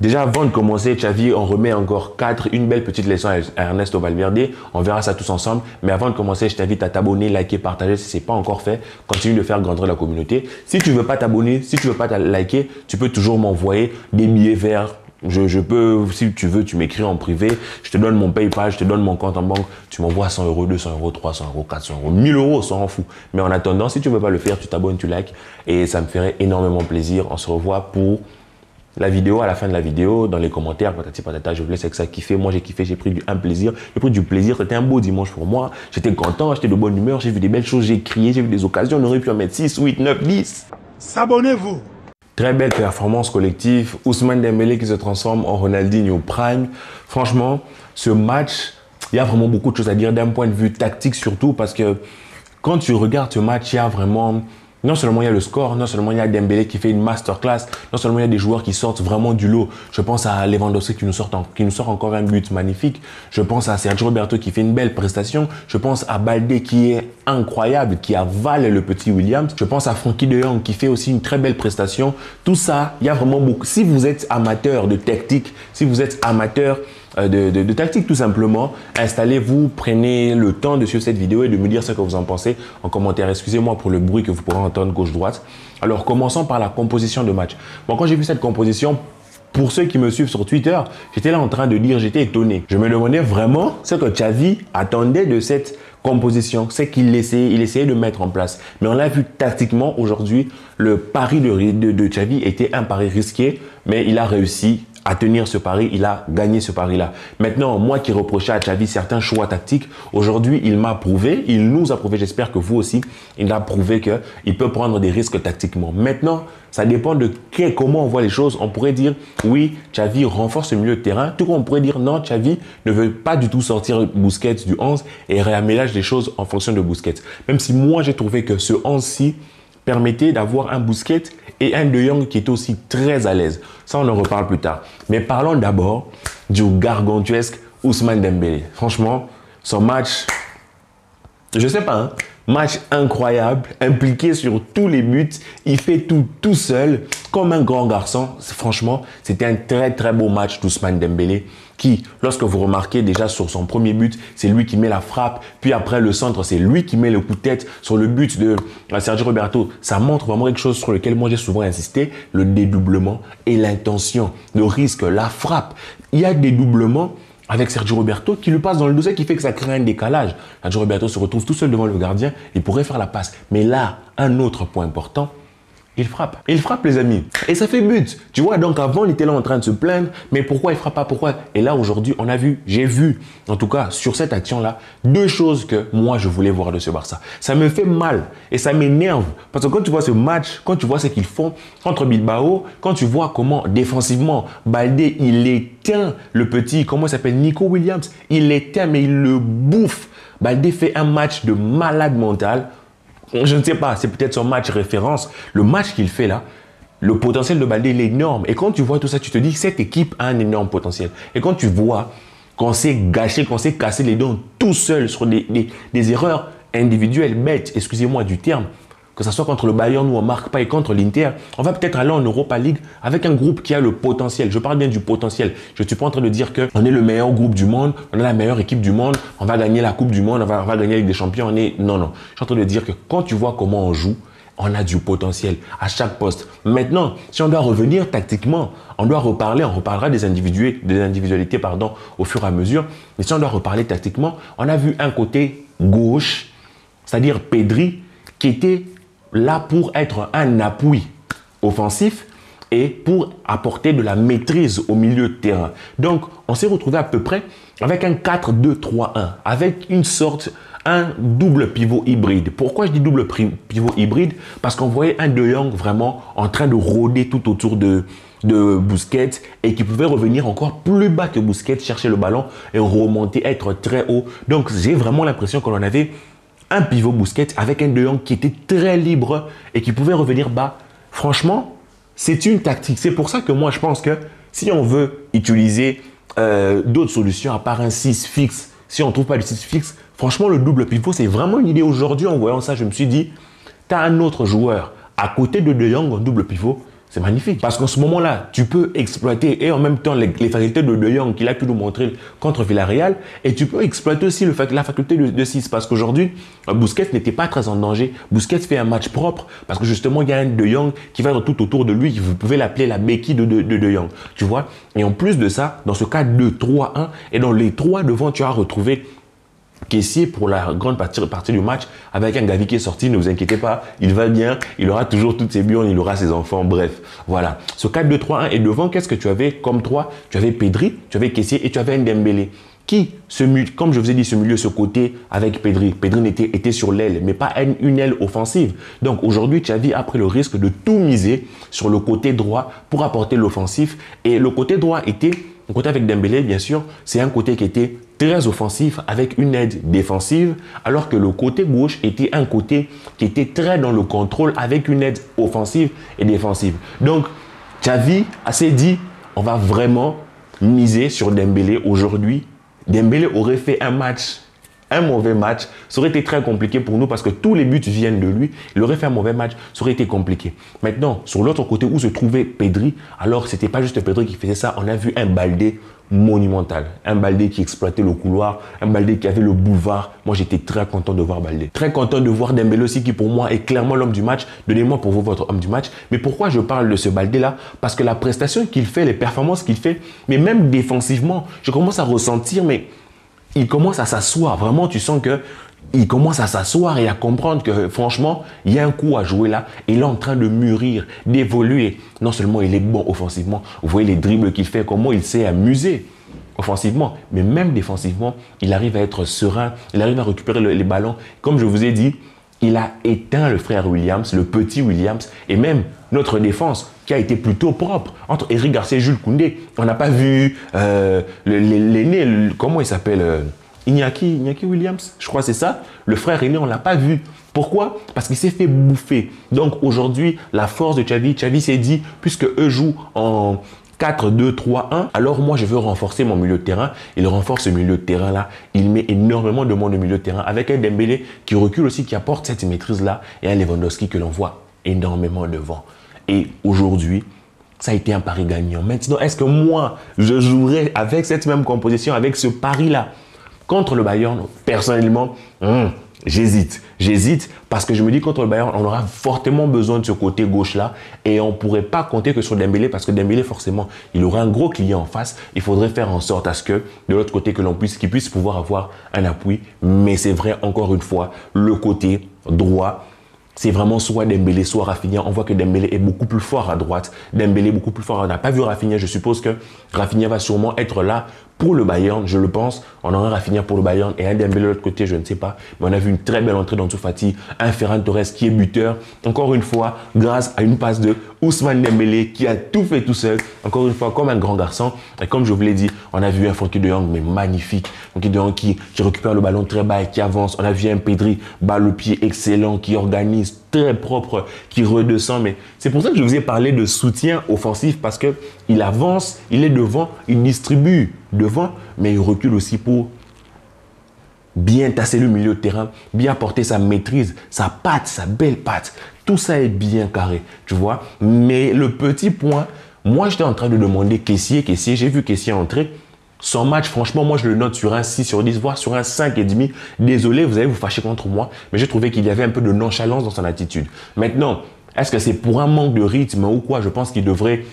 Déjà, avant de commencer, Xavi, on remet encore 4, une belle petite leçon à Ernesto Valverde. On verra ça tous ensemble. Mais avant de commencer, je t'invite à t'abonner, liker, partager si ce n'est pas encore fait. Continue de faire grandir la communauté. Si tu ne veux pas t'abonner, si tu ne veux pas liker, tu peux toujours m'envoyer des billets verts. Je peux, si tu veux, tu m'écris en privé. Je te donne mon PayPal, je te donne mon compte en banque. Tu m'envoies 100 €, 200 €, 300 €, 400 €, 1000 €, ça en fout. Mais en attendant, si tu ne veux pas le faire, tu t'abonnes, tu likes. Et ça me ferait énormément plaisir. On se revoit pour la vidéo, à la fin de la vidéo, dans les commentaires, patati patata, je vous laisse avec ça kiffer. Moi, j'ai kiffé, j'ai pris un plaisir. J'ai pris du plaisir. C'était un beau dimanche pour moi. J'étais content, j'étais de bonne humeur. J'ai vu des belles choses, j'ai crié, j'ai vu des occasions. On aurait pu en mettre 6, 8, 9, 10. S'abonnez-vous. Très belle performance collective. Ousmane Dembélé qui se transforme en Ronaldinho Prime. Franchement, ce match, il y a vraiment beaucoup de choses à dire d'un point de vue tactique surtout parce que quand tu regardes ce match, il y a vraiment... Non seulement il y a le score, non seulement il y a Dembélé qui fait une masterclass, non seulement il y a des joueurs qui sortent vraiment du lot. Je pense à Lewandowski qui nous sort encore un but magnifique. Je pense à Sergio Roberto qui fait une belle prestation. Je pense à Baldé qui est incroyable, qui avale le petit Williams. Je pense à Frenkie de Jong qui fait aussi une très belle prestation. Tout ça, il y a vraiment beaucoup. Si vous êtes amateur de tactique, si vous êtes amateur de tactique tout simplement, installez-vous, prenez le temps de suivre cette vidéo et de me dire ce que vous en pensez en commentaire. Excusez-moi pour le bruit que vous pourrez entendre gauche-droite. Alors commençons par la composition de match. Bon, quand j'ai vu cette composition, pour ceux qui me suivent sur Twitter, j'étais là en train de dire, j'étais étonné. Je me demandais vraiment ce que Xavi attendait de cette composition, c'est qu'il essayait de mettre en place. Mais on l'a vu tactiquement aujourd'hui, le pari de Xavi était un pari risqué, mais il a réussi à tenir ce pari, il a gagné ce pari-là. Maintenant, moi qui reprochais à Xavi certains choix tactiques, aujourd'hui, il m'a prouvé, il nous a prouvé, j'espère que vous aussi, il a prouvé qu'il peut prendre des risques tactiquement. Maintenant, ça dépend de comment on voit les choses. On pourrait dire, oui, Xavi renforce le milieu de terrain. Tout comme on pourrait dire, non, Xavi ne veut pas du tout sortir Busquets du 11 et réaménage les choses en fonction de Busquets. Même si moi, j'ai trouvé que ce 11-ci permettait d'avoir un Busquets et un De Jong qui était aussi très à l'aise. Ça, on en reparle plus tard. Mais parlons d'abord du gargantuesque Ousmane Dembélé. Franchement, son match, je sais pas, hein, match incroyable, impliqué sur tous les buts. Il fait tout seul, comme un grand garçon. Franchement, c'était un très beau match d'Ousmane Dembélé qui, lorsque vous remarquez déjà sur son premier but, c'est lui qui met la frappe. Puis après le centre, c'est lui qui met le coup de tête sur le but de Sergio Roberto. Ça montre vraiment quelque chose sur lequel moi j'ai souvent insisté, le dédoublement et l'intention, le risque, la frappe. Il y a des doublements avec Sergio Roberto qui lui passe dans le dossier qui fait que ça crée un décalage. Sergio Roberto se retrouve tout seul devant le gardien, il pourrait faire la passe. Mais là, un autre point important, il frappe. Il frappe les amis. Et ça fait but. Tu vois, donc avant, il était là en train de se plaindre. Mais pourquoi il frappe pas? Pourquoi? Et là, aujourd'hui, on a vu, j'ai vu, en tout cas, sur cette action-là, deux choses que moi, je voulais voir de ce Barça. Ça me fait mal et ça m'énerve. Parce que quand tu vois ce match, quand tu vois ce qu'ils font contre Bilbao, quand tu vois comment, défensivement, Baldé, il éteint le petit, comment il s'appelle, Nico Williams. Il l'éteint, mais il le bouffe. Baldé fait un match de malade mental. Je ne sais pas, c'est peut-être son match référence. Le match qu'il fait là, le potentiel de Baldé, il est énorme. Et quand tu vois tout ça, tu te dis que cette équipe a un énorme potentiel. Et quand tu vois qu'on s'est gâché, qu'on s'est cassé les dents tout seul sur des erreurs individuelles bêtes, excusez-moi du terme, que ce soit contre le Bayern où on ne marque pas et contre l'Inter, on va peut-être aller en Europa League avec un groupe qui a le potentiel. Je parle bien du potentiel. Je ne suis pas en train de dire qu'on est le meilleur groupe du monde, on est la meilleure équipe du monde, on va gagner la Coupe du Monde, on va gagner la Ligue des Champions. Non. Je suis en train de dire que quand tu vois comment on joue, on a du potentiel à chaque poste. Maintenant, si on doit revenir tactiquement, on doit reparler, on reparlera des individualités au fur et à mesure. Mais si on doit reparler tactiquement, on a vu un côté gauche, c'est-à-dire Pedri, qui était là pour être un appui offensif et pour apporter de la maîtrise au milieu de terrain. Donc, on s'est retrouvé à peu près avec un 4-2-3-1, avec un double pivot hybride. Pourquoi je dis double pivot hybride? Parce qu'on voyait un De Jong vraiment en train de rôder tout autour de Busquets et qui pouvait revenir encore plus bas que Busquets, chercher le ballon et remonter, être très haut. Donc, j'ai vraiment l'impression qu'on en avait un pivot Busquets avec un De Jong qui était très libre et qui pouvait revenir bas. Franchement, c'est une tactique. C'est pour ça que moi, je pense que si on veut utiliser d'autres solutions à part un 6 fixe, si on ne trouve pas de 6 fixe, franchement, le double pivot, c'est vraiment une idée. Aujourd'hui, en voyant ça, je me suis dit, tu as un autre joueur à côté de De Jong en double pivot, C'est magnifique. Parce qu'en ce moment-là, tu peux exploiter et en même temps les facultés de Jong qu'il a pu nous montrer contre Villarreal et tu peux exploiter aussi la faculté de 6 parce qu'aujourd'hui, Busquets n'était pas très en danger. Busquets fait un match propre parce que justement, il y a un De Jong qui va tout autour de lui. Vous pouvez l'appeler la béquille de Jong. Tu vois? Et en plus de ça, dans ce cas 2-3-1 et dans les 3 devant, tu as retrouvé Kessié pour la grande partie du match avec un Gavi qui est sorti, ne vous inquiétez pas, il va bien, il aura toujours toutes ses burnes, il aura ses enfants, bref, voilà. Ce 4-2-3-1 et devant, qu'est-ce que tu avais comme 3? Tu avais Pedri, tu avais Kessié et tu avais Ndembélé. Comme je vous ai dit, ce milieu, ce côté avec Pedri. Pedri était sur l'aile, mais pas une aile offensive. Donc aujourd'hui, Xavi a pris le risque de tout miser sur le côté droit pour apporter l'offensif. Et le côté droit était, le côté avec Dembélé, bien sûr, c'est un côté qui était très offensif avec une aide défensive, alors que le côté gauche était un côté qui était très dans le contrôle avec une aide offensive et défensive. Donc, Xavi s'est dit, on va vraiment miser sur Dembélé aujourd'hui. Dembélé aurait fait un mauvais match, ça aurait été très compliqué pour nous parce que tous les buts viennent de lui. Il aurait fait un mauvais match, ça aurait été compliqué. Maintenant, sur l'autre côté où se trouvait Pedri, alors c'était pas juste Pedri qui faisait ça, on a vu un Baldé monumental. Un Baldé qui exploitait le couloir, un Baldé qui avait le boulevard. Moi, j'étais très content de voir Baldé. Très content de voir Dembélé aussi qui pour moi est clairement l'homme du match. Donnez-moi pour vous votre homme du match. Mais pourquoi je parle de ce Baldé-là? Parce que la prestation qu'il fait, les performances qu'il fait, mais même défensivement, je commence à ressentir, mais il commence à s'asseoir. Vraiment, tu sens que il commence à s'asseoir et à comprendre que franchement, il y a un coup à jouer là. Il est en train de mûrir, d'évoluer. Non seulement il est bon offensivement, vous voyez les dribbles qu'il fait, comment il s'est amusé offensivement, mais même défensivement, il arrive à être serein, il arrive à récupérer les ballons. Comme je vous ai dit, il a éteint le frère Williams, le petit Williams, et même notre défense qui a été plutôt propre. Entre Eric Garcia et Jules Koundé, on n'a pas vu l'aîné, comment il s'appelle Iñaki Williams, je crois que c'est ça. Le frère aîné, on ne l'a pas vu. Pourquoi? Parce qu'il s'est fait bouffer. Donc aujourd'hui, la force de Xavi s'est dit, puisque eux jouent en 4-2-3-1, alors moi je veux renforcer mon milieu de terrain. Il renforce ce milieu de terrain là. Il met énormément de monde au milieu de terrain avec un Dembélé qui recule aussi, qui apporte cette maîtrise là et un Lewandowski que l'on voit énormément devant. Et aujourd'hui, ça a été un pari gagnant. Maintenant, est-ce que moi je jouerais avec cette même composition, avec ce pari là contre le Bayern? Personnellement, j'hésite. J'hésite parce que je me dis contre le Bayern, on aura fortement besoin de ce côté gauche-là et on ne pourrait pas compter que sur Dembélé parce que Dembélé, forcément, il aura un gros client en face. Il faudrait faire en sorte à ce que, de l'autre côté, qu'il puisse pouvoir avoir un appui. Mais c'est vrai, encore une fois, le côté droit, c'est vraiment soit Dembélé, soit Rafinha. On voit que Dembélé est beaucoup plus fort à droite. Dembélé est beaucoup plus fort. On n'a pas vu Rafinha. Je suppose que Rafinha va sûrement être là pour le Bayern, je le pense. On aura Rafinha pour le Bayern et un Dembélé de l'autre côté, je ne sais pas. Mais on a vu une très belle entrée d'Ansu Fati, un Ferran Torres qui est buteur. Encore une fois, grâce à une passe de Ousmane Dembélé qui a tout fait tout seul. Encore une fois, comme un grand garçon. Et comme je vous l'ai dit, on a vu un Frenkie de Jong, mais magnifique. Frenkie de Jong qui récupère le ballon très bas et qui avance. On a vu un Pedri, balle au pied excellent, qui organise, très propre, qui redescend. Mais c'est pour ça que je vous ai parlé de soutien offensif parce que il avance, il est devant, il distribue devant, mais il recule aussi pour bien tasser le milieu de terrain, bien apporter sa maîtrise, sa patte, sa belle patte. Tout ça est bien carré, tu vois. Mais le petit point, moi j'étais en train de demander Kessié, j'ai vu Kessié entrer. Son match, franchement, moi je le note sur un 6 sur 10, voire sur un 5,5. Désolé, vous allez vous fâcher contre moi, mais j'ai trouvé qu'il y avait un peu de nonchalance dans son attitude. Maintenant, est-ce que c'est pour un manque de rythme ou quoi? Je pense qu'il devrait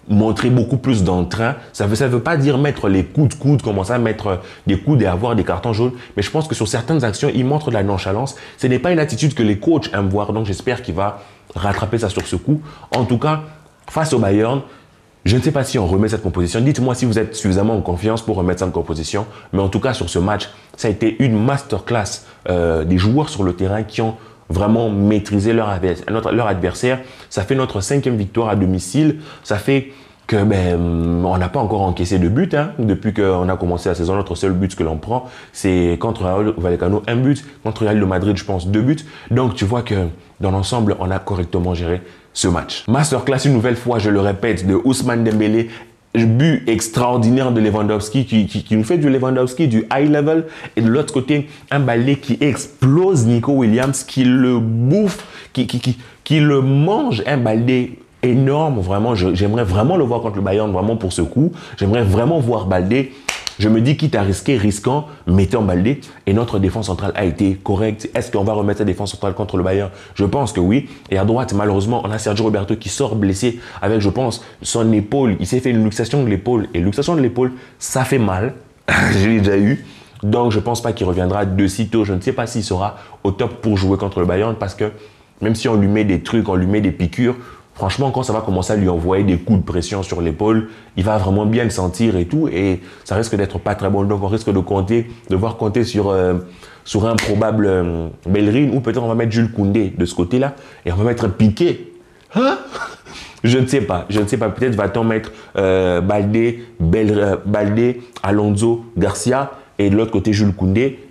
montrer beaucoup plus d'entrain. Ça veut pas dire mettre les coups de coude, commencer à mettre des coudes et avoir des cartons jaunes. Mais je pense que sur certaines actions, il montre de la nonchalance. Ce n'est pas une attitude que les coachs aiment voir. Donc, j'espère qu'il va rattraper ça sur ce coup. En tout cas, face au Bayern, je ne sais pas si on remet cette composition. Dites-moi si vous êtes suffisamment en confiance pour remettre cette composition. Mais en tout cas, sur ce match, ça a été une masterclass des joueurs sur le terrain qui ont vraiment maîtriser leur adversaire. Ça fait notre 5e victoire à domicile. Ça fait que on n'a pas encore encaissé de but depuis qu'on a commencé la saison. Notre seul but que l'on prend, c'est contre Rayo Vallecano, un but. Contre Real de Madrid, je pense, 2 buts. Donc, tu vois que dans l'ensemble, on a correctement géré ce match. Masterclass, une nouvelle fois, je le répète, de Ousmane Dembélé. But extraordinaire de Lewandowski qui nous fait du Lewandowski, du high level. Et de l'autre côté, un balai qui explose Nico Williams, qui le bouffe, qui le mange. Un balai énorme, vraiment. J'aimerais vraiment le voir contre le Bayern, vraiment pour ce coup. J'aimerais vraiment voir Baldé. Je me dis, quitte à risquer, risquant, mettez en Baldé. Et notre défense centrale a été correcte. Est-ce qu'on va remettre la défense centrale contre le Bayern? Je pense que oui. Et à droite, malheureusement, on a Sergio Roberto qui sort blessé avec, je pense, son épaule. Il s'est fait une luxation de l'épaule. Et luxation de l'épaule, ça fait mal. Je l'ai déjà eu. Donc, je ne pense pas qu'il reviendra de sitôt. Je ne sais pas s'il sera au top pour jouer contre le Bayern parce que même si on lui met des trucs, on lui met des piqûres, franchement, quand ça va commencer à lui envoyer des coups de pression sur l'épaule, il va vraiment bien le sentir et tout. Et ça risque d'être pas très bon. Donc, on risque de devoir compter sur un probable Bellerin ou peut-être on va mettre Jules Koundé de ce côté-là et on va mettre Piqué. Hein? Je ne sais pas. Peut-être va-t-on mettre Baldé, Alonso, Garcia et de l'autre côté Jules Koundé.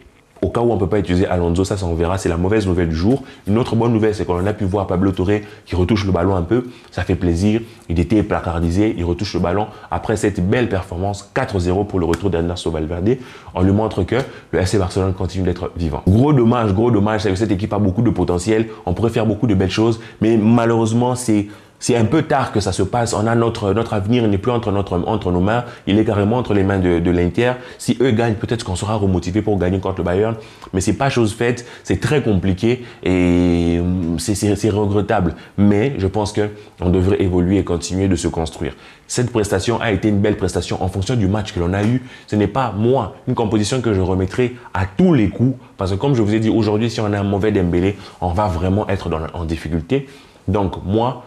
Au cas où on ne peut pas utiliser Alonso, ça on verra, c'est la mauvaise nouvelle du jour. Une autre bonne nouvelle, c'est qu'on a pu voir Pablo Torre qui retouche le ballon un peu. Ça fait plaisir. Il était placardisé, il retouche le ballon. Après cette belle performance, 4-0 pour le retour d'Ernesto Valverde, on lui montre que le FC Barcelone continue d'être vivant. Gros dommage, c'est que cette équipe a beaucoup de potentiel. On pourrait faire beaucoup de belles choses, mais malheureusement, c'est un peu tard que ça se passe. On a notre avenir n'est plus entre nos mains. Il est carrément entre les mains de l'Inter. Si eux gagnent, peut-être qu'on sera remotivé pour gagner contre le Bayern. Mais c'est pas chose faite. C'est très compliqué et c'est regrettable. Mais je pense qu'on devrait évoluer et continuer de se construire. Cette prestation a été une belle prestation en fonction du match que l'on a eu. Ce n'est pas, moi, une composition que je remettrai à tous les coups. Parce que comme je vous ai dit, aujourd'hui, si on a un mauvais Dembélé, on va vraiment être en difficulté. Donc, moi,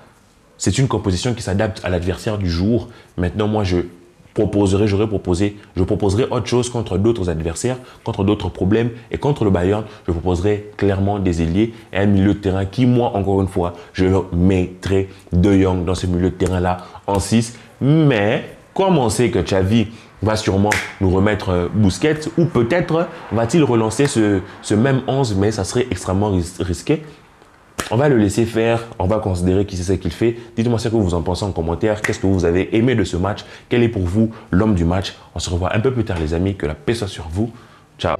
c'est une composition qui s'adapte à l'adversaire du jour. Maintenant, moi, je proposerai autre chose contre d'autres adversaires, contre d'autres problèmes. Et contre le Bayern, je proposerai clairement des ailiers et un milieu de terrain qui, moi, encore une fois, je mettrai De Jong dans ce milieu de terrain-là en 6. Mais, comme on sait que Xavi va sûrement nous remettre Busquets, ou peut-être va-t-il relancer ce même 11, mais ça serait extrêmement risqué. On va le laisser faire, on va considérer qui c'est ce qu'il fait. Dites-moi ce que vous en pensez en commentaire. Qu'est-ce que vous avez aimé de ce match? Quel est pour vous l'homme du match? On se revoit un peu plus tard les amis. Que la paix soit sur vous. Ciao.